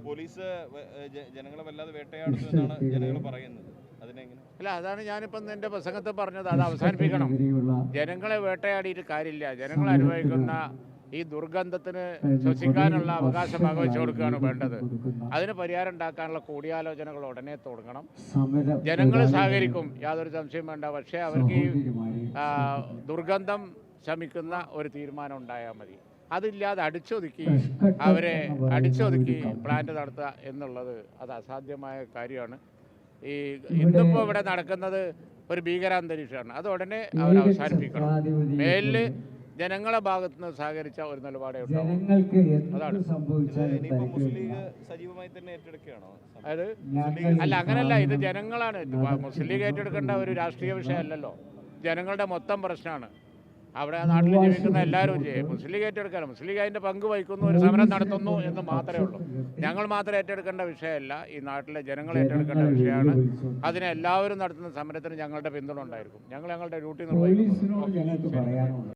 Police ജനങ്ങളെ വല്ലാതെ വേട്ടയാടുന്നു എന്നാണ് ജനങ്ങൾ പറയുന്നത്. അതിനെങ്ങനെ? അല്ല, അതാണ് ഞാനിപ്പം എൻ്റെ പ്രസംഗത്തിൽ പറഞ്ഞത്. അത് അവസാനിപ്പിക്കണം. ജനങ്ങളെ വേട്ടയാടിയിട്ട് കാര്യമില്ല. ജനങ്ങൾ അനുഭവിക്കുന്ന ഈ ദുർഗന്ധത്തിന് ശ്വസിക്കാനുള്ള അവകാശം വകവെച്ചു കൊടുക്കുകയാണ് വേണ്ടത്. അതിന് പരിഹാരം ഉണ്ടാക്കാനുള്ള കൂടിയാലോചനകൾ ഉടനെ തുടങ്ങണം. ജനങ്ങൾ സഹകരിക്കും, യാതൊരു സംശയം വേണ്ട. പക്ഷേ അവർക്ക് ഈ ദുർഗന്ധം ശമിക്കുന്ന ഒരു തീരുമാനം ഉണ്ടായാൽ മതി. അതില്ലാതെ അവരെ അടിച്ചൊതുക്കി പ്ലാന്റ് നടത്തുക എന്നുള്ളത് അത് അസാധ്യമായ കാര്യമാണ്. ഇന്നിപ്പോൾ ഇവിടെ നടക്കുന്നത് ഒരു ഭീകരാന്തരീക്ഷമാണ്. അത് ഉടനെ അവർ അവസാനിപ്പിക്കണം. മേലിൽ ജനങ്ങളെ ഭാഗത്ത് നിന്ന് സഹകരിച്ച ഒരു നിലപാടേ ഉണ്ടാവും. അതാണ്. അതായത് അല്ല, അങ്ങനല്ല. ഇത് ജനങ്ങളാണ്. മുസ്ലിം ലീഗ് ഏറ്റെടുക്കേണ്ട ഒരു രാഷ്ട്രീയ വിഷയമല്ലല്ലോ. ജനങ്ങളുടെ മൊത്തം പ്രശ്നമാണ്. അവിടെ നാട്ടിൽ ജീവിക്കുന്ന എല്ലാവരും മുസ്ലിം ലീഗ് ഏറ്റെടുക്കാൻ, മുസ്ലിം ലീഗ് അതിൻ്റെ പങ്ക് വഹിക്കുന്നു, ഒരു സമരം നടത്തുന്നു എന്ന് മാത്രമേ ഉള്ളൂ. ഞങ്ങൾ മാത്രം ഏറ്റെടുക്കേണ്ട വിഷയമല്ല, ഈ നാട്ടിലെ ജനങ്ങൾ ഏറ്റെടുക്കേണ്ട വിഷയമാണ്. അതിനെ എല്ലാവരും നടത്തുന്ന സമരത്തിന് ഞങ്ങളുടെ പിന്തുണ ഉണ്ടായിരിക്കും. ഞങ്ങളുടെ ഡ്യൂട്ടി നിർവഹിക്കുന്നു.